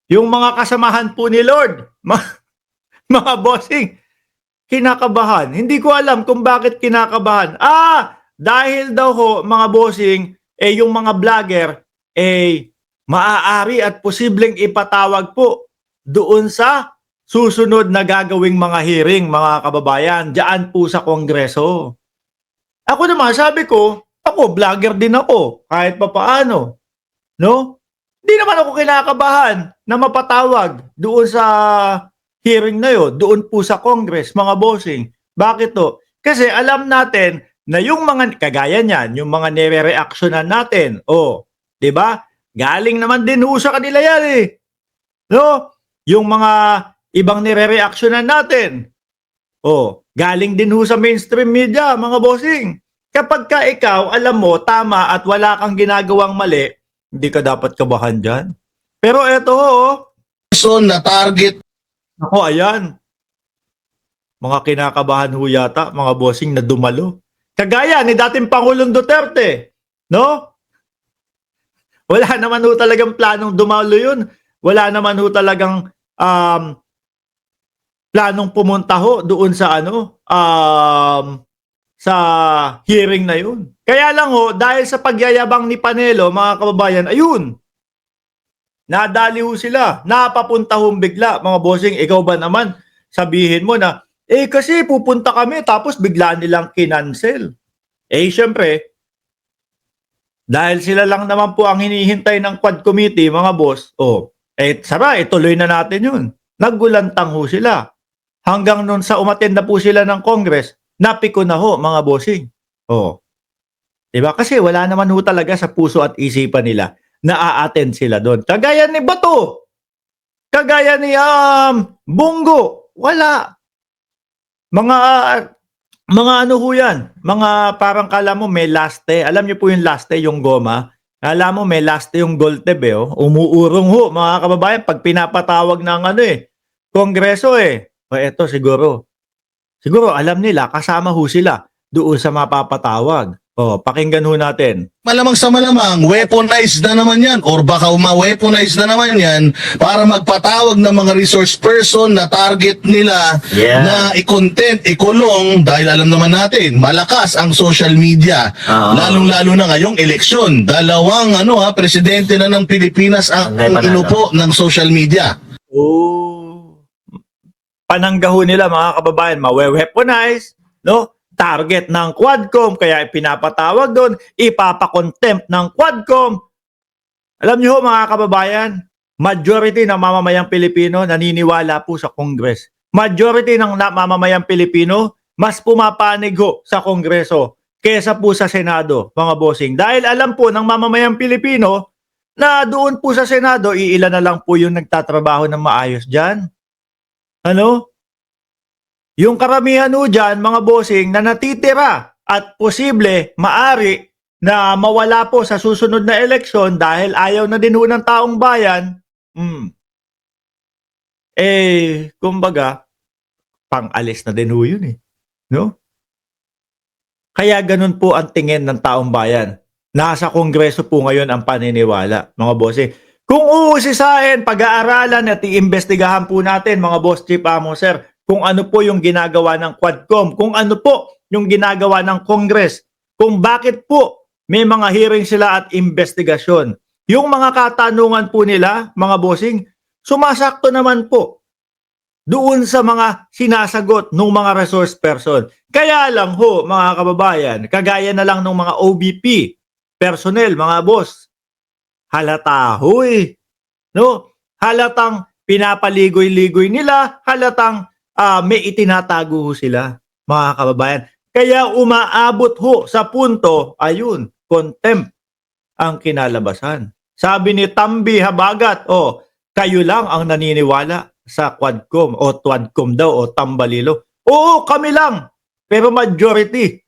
Yung mga kasamahan po ni Lord, mga bossing, kinakabahan. Hindi ko alam kung bakit kinakabahan. Dahil daw ho, mga bossing, yung mga vlogger, maaari at posibleng ipatawag po doon sa susunod na gagawing mga hearing, mga kababayan, diyan po sa Kongreso. Ako naman, sabi ko, ako, vlogger din ako, kahit papaano. No? Hindi naman ako kinakabahan na mapatawag doon sa hearing na yun, doon po sa Congress, mga bossing. Bakit to? Kasi alam natin na yung mga, kagaya niyan, yung mga nire-reactionan natin, di ba? Galing naman din ho sa kanila yan eh. No? Yung mga ibang nire-reactionan natin, galing din ho sa mainstream media, mga bossing. Kapag ka ikaw, alam mo, tama at wala kang ginagawang mali, hindi ka dapat kabahan dyan. Pero eto ho, person na target. ako ayan, mga kinakabahan ho yata, mga bossing na dumalo. Kagaya ni dating Pangulong Duterte, no? Wala naman ho talagang planong dumalo yun. Wala naman ho talagang planong pumunta ho doon sa sa hearing na yun. Kaya lang ho, dahil sa pagyayabang ni Panelo, mga kababayan, ayun, nadali ho sila, napapunta ho bigla, mga bossing, ikaw ba naman, sabihin mo na, kasi pupunta kami, tapos bigla nilang kinancel. Syempre, dahil sila lang naman po ang hinihintay ng Quad Committee, mga boss, sara, ituloy na natin yun. Naggulantang ho sila. Hanggang nun sa umattend na po sila ng Congress, napiko na ho, mga bossing. Diba? Kasi wala naman ho talaga sa puso at isipan nila na a-attend sila doon. Kagaya ni Bato, kagaya ni Bungo, wala. Mga ano ho yan, mga parang kala mo may laste. Alam niyo po yung laste, yung goma. Kala mo may laste yung Goldteb umuurong ho, mga kababayan, pag pinapatawag ng Kongreso eto siguro alam nila, kasama ho sila doon sa mapapatawag. Pakinggan ho natin. Malamang sa malamang, weaponized na naman yan or baka ma-weaponize na naman yan para magpatawag ng mga resource person na target nila na i-content, ikulong dahil alam naman natin, malakas ang social media. Lalong-lalo na ngayong eleksyon. Dalawang presidente na ng Pilipinas ang inupo ng social media. Pananggaho nila, mga kababayan, mawe-weaponize, no? Target ng Quadcom, kaya pinapatawag doon, ipapakontempt ng Quadcom. Alam niyo mga kababayan, majority ng mamamayang Pilipino naniniwala po sa Congress. Majority ng mamamayang Pilipino mas pumapanig ho sa Kongreso kesa po sa Senado, mga bossing. Dahil alam po ng mamamayang Pilipino na doon po sa Senado, iilan na lang po yung nagtatrabaho ng maayos dyan. Yung karamihan ho dyan, mga bossing, na natitira at posible, maari na mawala po sa susunod na eleksyon dahil ayaw na din ho ng taong bayan, kumbaga, pang-alis na din ho yun no? Kaya ganun po ang tingin ng taong bayan. Nasa Kongreso po ngayon ang paniniwala, mga bossing. Kung uusisain, pag-aaralan at iimbestigahan po natin, mga boss chief amo sir, kung ano po yung ginagawa ng Quadcom, kung ano po yung ginagawa ng Congress, kung bakit po may mga hearing sila at investigasyon. Yung mga katanungan po nila, mga bossing, sumasakto naman po doon sa mga sinasagot ng mga resource person. Kaya lang ho, mga kababayan, kagaya na lang ng mga OBP personnel, mga boss, halata ho no? Halatang pinapaligoy-ligoy nila, halatang may itinatago ho sila, mga kababayan. Kaya umaabot ho sa punto, ayun, contempt ang kinalabasan. Sabi ni Tambi Habagat, kayo lang ang naniniwala sa Quadcom o Twadcom daw o Tambalilo. Oo, kami lang. Pero majority.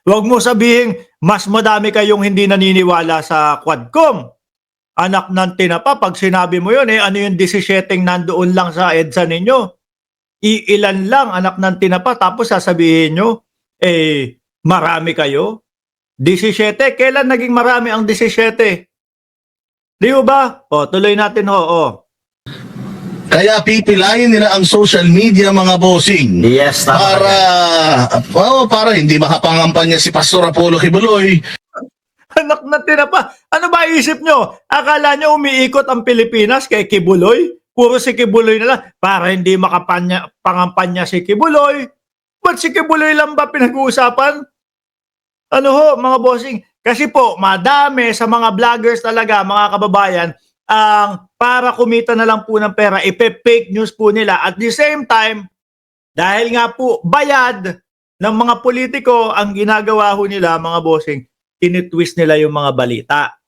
Huwag mo sabihin, mas madami kayong hindi naniniwala sa Quadcom. Anak ng tinapa, pag sinabi mo yun, ano yung 17 nandoon lang sa EDSA ninyo? Iilan lang anak ng tinapa, tapos sasabihin nyo, marami kayo? 17? Kailan naging marami ang 17? Di ba? Tuloy natin ho. Kaya pipilayin nila ang social media, mga bossing. Yes, Para hindi makapangampanya si Pastor Apollo Kibuloy. Anak na tinapa. Ano ba isip nyo? Akala nyo umiikot ang Pilipinas kay Kibuloy? Puro si Kibuloy na lang para hindi pangampanya si Kibuloy. Ba't si Kibuloy lang ba pinag-uusapan? Ano ho, mga bossing? Kasi po, madami sa mga vloggers talaga, mga kababayan, ang para kumita na lang po ng pera, ipe-fake news po nila. At the same time, dahil nga po bayad ng mga politiko, ang ginagawa ho nila, mga bossing, tinitwist nila yung mga balita.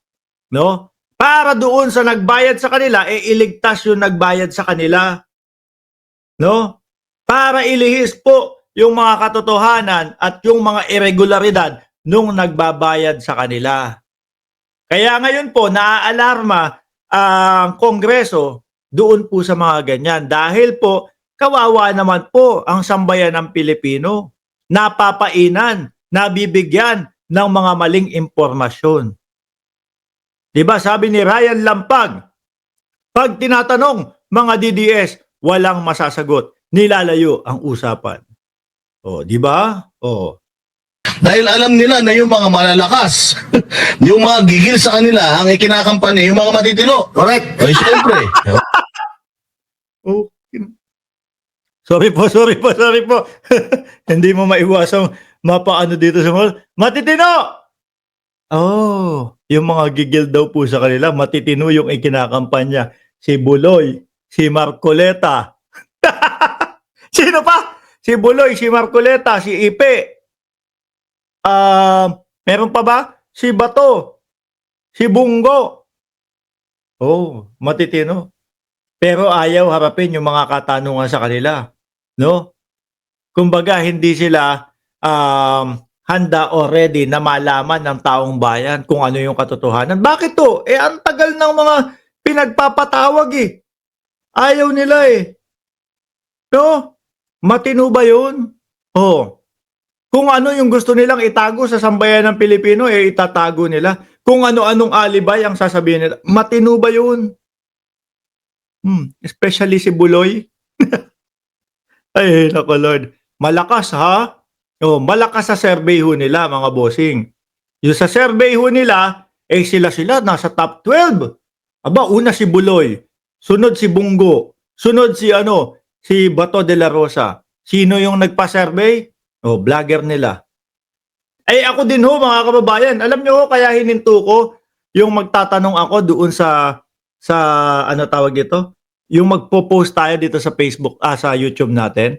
No? Para doon sa nagbayad sa kanila, iligtas yung nagbayad sa kanila. No? Para ilihis po yung mga katotohanan at yung mga irregularidad nung nagbabayad sa kanila. Kaya ngayon po, naaalarma ang Kongreso doon po sa mga ganyan. Dahil po, kawawa naman po ang sambayan ng Pilipino. Napapainan, nabibigyan ng mga maling impormasyon. Diba sabi ni Ryan Lampag, pag tinatanong mga DDS, walang masasagot. Nilalayo ang usapan. O, di ba? O. Dahil alam nila na yung mga malalakas, yung mga gigil sa kanila, ang ikinakampanya, yung mga matitino. Correct. Ay, siyempre. Oh. Sorry po. Hindi mo maiwasang mapaano dito sa mall. Matitino! Oh, yung mga gigil daw po sa kanila, matitino yung ikinakampanya. Si Buloy, si Marcoleta. Sino pa? Si Buloy, si Marcoleta, si Ipe. Meron pa ba? Si Bato, si Bungo. Oh, matitino. Pero ayaw harapin yung mga katanungan sa kanila. No? Kumbaga, hindi sila handa o ready na malaman ng taong bayan kung ano yung katotohanan. Bakit to? Ang tagal ng mga pinagpapatawag eh. Ayaw nila eh. No? Matino ba yun? Oh. Kung ano yung gusto nilang itago sa sambayan ng Pilipino, itatago nila. Kung ano-anong alibay ang sasabihin nila. Matino ba yun? Especially si Buloy. Ay, nako Lord. Malakas ha? Oh, malakas sa survey ho nila, mga bossing. Yung sa survey ho nila, sila nasa top 12. Aba, una si Buloy, sunod si Bungo, sunod si Bato de la Rosa. Sino yung nagpa-survey? Oh, vlogger nila. Ako din ho, mga kababayan. Alam nyo ho, kaya hininto ko yung magtatanong ako doon sa tawag dito? Yung magpo-post tayo dito sa Facebook, sa YouTube natin.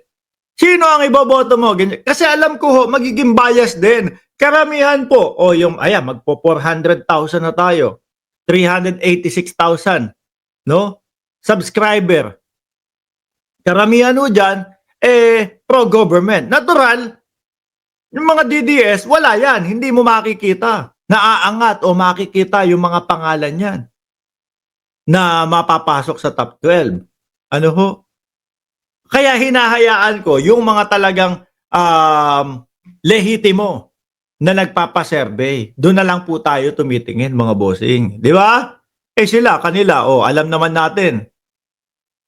Sino ang iboboto mo? Kasi alam ko ho, magiging bias din. Karamihan po, magpo 400,000 na tayo. 386,000, no? Subscriber. Karamihan ho dyan, pro-government. Natural, yung mga DDS, wala yan. Hindi mo makikita. Naaangat o makikita yung mga pangalan yan na mapapasok sa top 12. Ano ho? Kaya hinahayaan ko yung mga talagang lehitimo na nagpapasurvey. Doon na lang po tayo tumitingin, mga bossing. Di ba? Kanila, alam naman natin.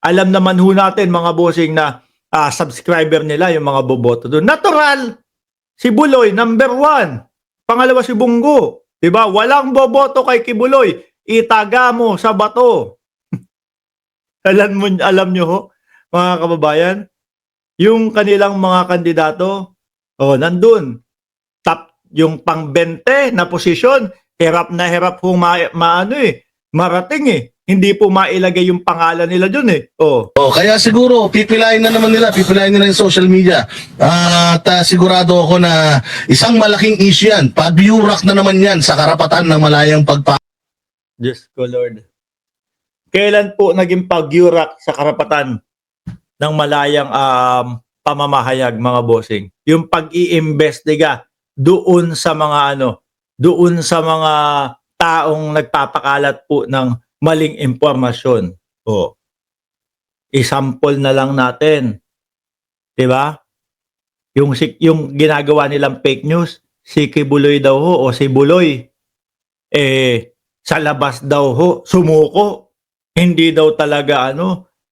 Alam naman ho natin, mga bossing, na subscriber nila, yung mga boboto doon. Natural! Si Buloy, number 1. Pangalawa si Bungo. Di ba? Walang boboto kay Kibuloy. Itaga mo sa bato. Alam nyo ho, mga kababayan, yung kanilang mga kandidato, nandun. Top, yung pang 20 na posisyon, hirap na hirap hong marating eh. Hindi po mailagay yung pangalan nila dun eh. Kaya siguro, pipilayin nila yung social media. At sigurado ako na isang malaking issue yan. Pabyurak na naman yan sa karapatan ng malayang Diyos ko Lord. Kailan po naging pagyurak sa karapatan ng malayang pamamahayag, mga bossing? Yung pag-iimbestiga doon sa mga doon sa mga taong nagpapakalat po ng maling impormasyon. I-sample na lang natin. 'Di ba? Yung ginagawa nilang fake news, si Kibuloy daw ho o si Buloy sa labas daw ho sumuko. Hindi daw talaga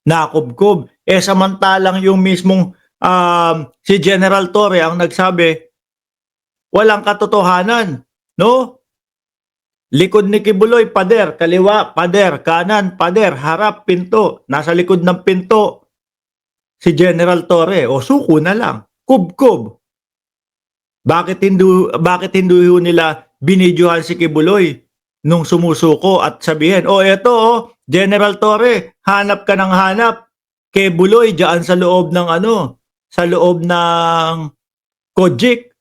nakubkob. Samantalang yung mismong si General Torre ang nagsabi, walang katotohanan, no? Likod ni Kibuloy, pader, kaliwa, pader, kanan, pader, harap, pinto. Nasa likod ng pinto si General Torre. O suko na lang. Kubkob. Bakit hindi nila binidyohan si Kibuloy nung sumusuko at sabihin, eto General Torre, hanap ka ng hanap. Kibuloy diyan sa loob ng sa loob ng Kojik.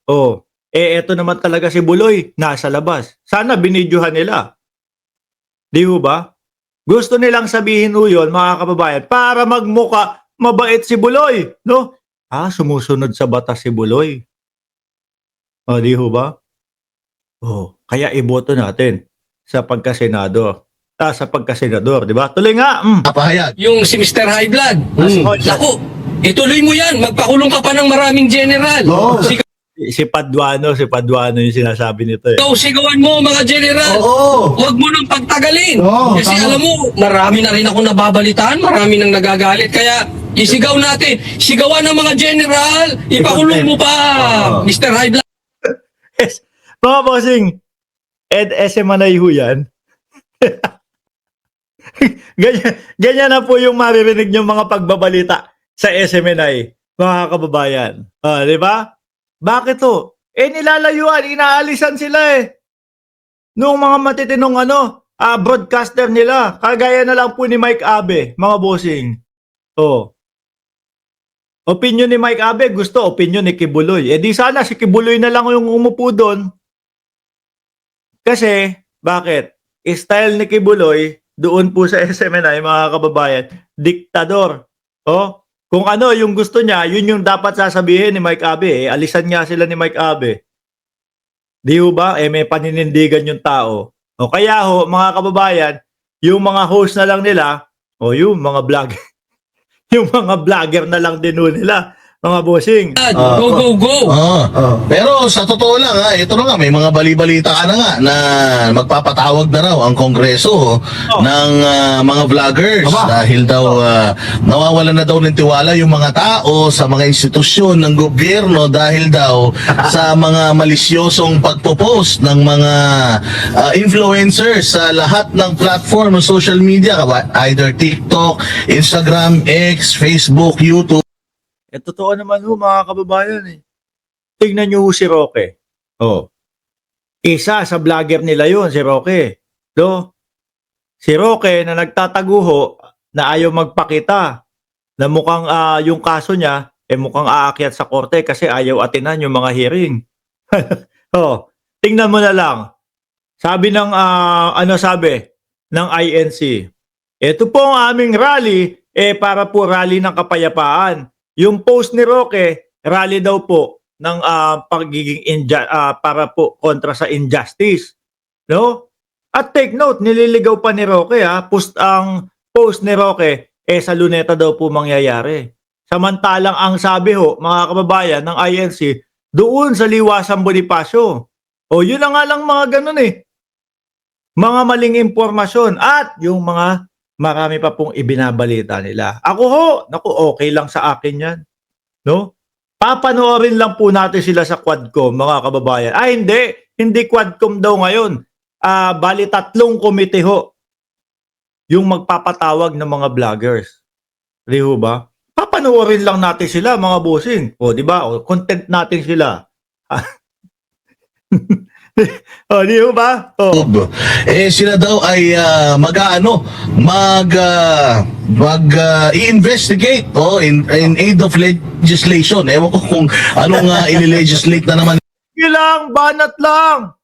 Eto naman talaga si Buloy, nasa labas. Sana binidyohan nila. Di ba? Gusto nilang sabihin yun, mga kababayan, para magmuka mabait si Buloy, no? Sumusunod sa batas si Buloy. Di ba? Kaya iboto natin sa pagkasenador. Sa pagkasenador, di ba? Tuloy nga. Napahayag. Yung si Mr. High Blood. High Naku, ituloy mo yan. Magpakulong ka pa ng maraming general. Si Paduano yung sinasabi nito eh. Sigawan mo mga general. Huwag mo nang pagtagalin. Kasi alam mo, marami na rin ako nababalitaan, marami nang nagagalit. Kaya isigaw natin. Sigawan ng mga general. Ipakulong mo pa. Mr. High Blood. Yes. Mga bossing, SM Manayho yan. ganyan na po yung maririnig yung mga pagbabalita sa SMNI, mga kababayan. Di ba? Bakit to? Nilalayuan, inaalisan sila eh. Noong mga matitinong broadcaster nila, kagaya na lang po ni Mike Abe, mga bossing. Opinion ni Mike Abe, gusto opinion ni Kibuloy. Di sana si Kibuloy na lang yung umupo doon. Kasi, bakit? Style ni Kibuloy, doon po sa SMNI, mga kababayan, diktador. Kung yung gusto niya, yun yung dapat sasabihin ni Mike Abe. Alisan nga sila ni Mike Abe. Di ba? May paninindigan yung tao. Kaya mga kababayan, yung mga host na lang nila, yung mga vlogger, yung mga vlogger na lang din nila, mga bossing. Go. Pero sa totoo lang ito na nga, may mga bali-balita ka na nga na magpapatawag na raw ang Kongreso ng mga vloggers dahil daw nawawalan na daw ng tiwala yung mga tao sa mga institusyon ng gobyerno dahil daw sa mga malisyosong pagpo-post ng mga influencers sa lahat ng platform ng social media, either TikTok, Instagram, X, Facebook, YouTube. Totoo naman mga kababayan eh. Tingnan nyo si Roque. Isa sa vlogger nila yun, si Roque. Si Roque na nagtataguho na ayaw magpakita na mukhang yung kaso niya mukhang aakyat sa korte kasi ayaw atinan yung mga hearing. Tingnan mo na lang. Sabi ng sabi ng INC. Ito po ang aming rally para po rally ng kapayapaan. Yung post ni Roque, rally daw po ng pagiging para po kontra sa injustice. No? At take note, nililigaw pa ni Roque ang post ni Roque sa Luneta daw po mangyayari. Samantalang ang sabi mga kababayan ng INC, doon sa Liwasang Bonifacio. Yun na nga lang mga ganun eh. Mga maling impormasyon at yung mga marami pa pong ibinabalita nila. Ako naku, okay lang sa akin yan. No? Papanoorin lang po natin sila sa Quadcom, mga kababayan. Hindi Quadcom daw ngayon. Bali 3 komite yung magpapatawag ng mga vloggers. Di ba? Papanoorin lang natin sila, mga bossing. Di ba? Content natin sila. Di ba? Sila daw ay i-investigate in aid of legislation. Ewan ko kung anong i-legislate na naman. Ilang, banat lang.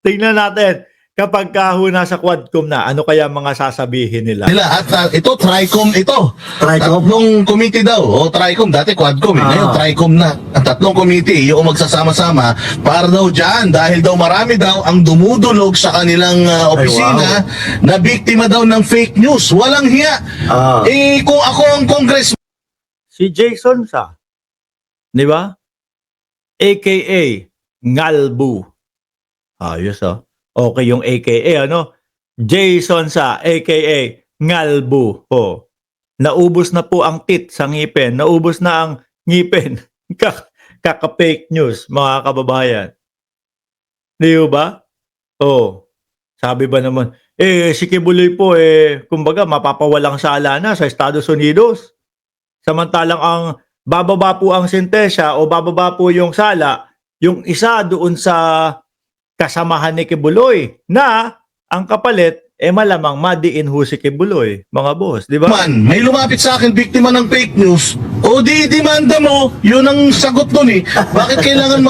Tingnan natin. Kapag nasa Quadcom na, ano kaya mga sasabihin nila? At ito, TRICOM ito. Tatlong committee daw. TRICOM, dati Quadcom. Ngayon, TRICOM na. Ang 3 committee, yung magsasama-sama para daw dyan. Dahil daw marami daw ang dumudulog sa kanilang opisina na biktima daw ng fake news. Walang hiya. Kung ako ang congressman. Si Jason Sa. Di ba? AKA Ngalbu. Ayos Okay yung AKA Jason Sa, AKA ngalbo. Oh. Naubos na po ang tit sa ngipin. Naubos na ang ngipin. Kaka-fake news, mga kababayan. Di ba? Oh. Sabi ba naman, si Kibuloy po, kumbaga, mapapawalang sala na sa Estados Unidos. Samantalang ang bababa po ang sentensya o bababa po yung sala, yung isa doon sa kasamahan ni Kibuloy na ang kapalit, malamang madiin ho si Kibuloy, mga boss. Di ba? Man, may lumapit sa akin, biktima ng fake news, o di-demanda mo, yun ang sagot nun eh. Bakit kailangan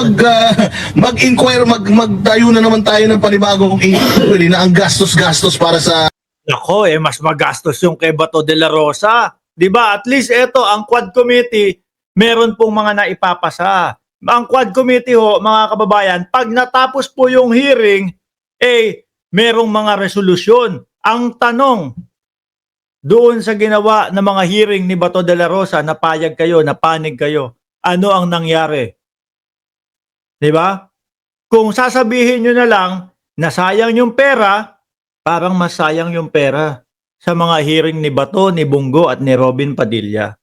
mag-inquire, magtayo na naman tayo ng panibagong inquiry na ang gastos-gastos para sa... Nako, mas magastos yung kay Bato de la Rosa. Di ba? At least ito, ang Quad Committee, meron pong mga naipapasa. Ang Quad Committee ho, mga kababayan, pag natapos po yung hearing, merong mga resolusyon. Ang tanong, doon sa ginawa ng mga hearing ni Bato de la Rosa, napayag kayo, napanig kayo, ano ang nangyari? Di ba? Kung sasabihin nyo na lang na sayang yung pera, parang mas sayang yung pera sa mga hearing ni Bato, ni Bungo at ni Robin Padilla.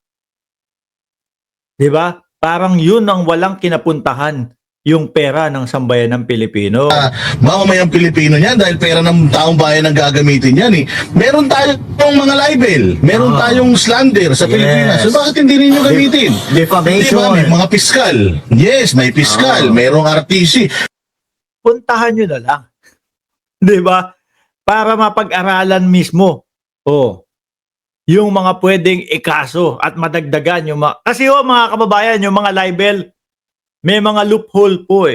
Di ba? Parang yun ang walang kinapuntahan, yung pera ng sambayan ng Pilipino. Mamamayang Pilipino niyan dahil pera ng taong bayan ang gagamitin yan eh. Meron tayong mga libel, meron tayong slander sa Pilipinas. So bakit hindi ninyo gamitin? Defamation. Diba? May mga piskal. Yes, may piskal. Merong RTC. Puntahan nyo na lang. Di ba? Para mapag-aralan mismo. Yung mga pwedeng ikaso at madagdagan yung mga... Kasi mga kababayan, yung mga libel, may mga loophole po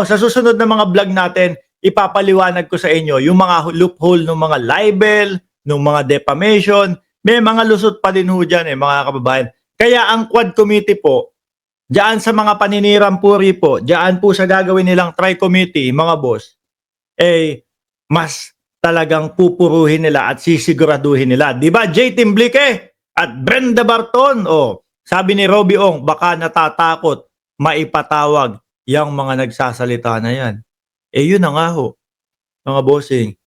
sa susunod na mga vlog natin, ipapaliwanag ko sa inyo yung mga loophole ng mga libel, ng mga defamation, may mga lusot pa din ho dyan mga kababayan. Kaya ang Quad Committee po, diyan sa mga paninirang puri po, diyan po sa gagawin nilang tri-committee, mga boss, mas talagang pupuruhin nila at sisiguraduhin nila. Di ba, J. Timblique at Brenda Barton? Sabi ni Robbie Ong, baka natatakot maipatawag yung mga nagsasalita na yan. Yun na nga ho, mga bossing.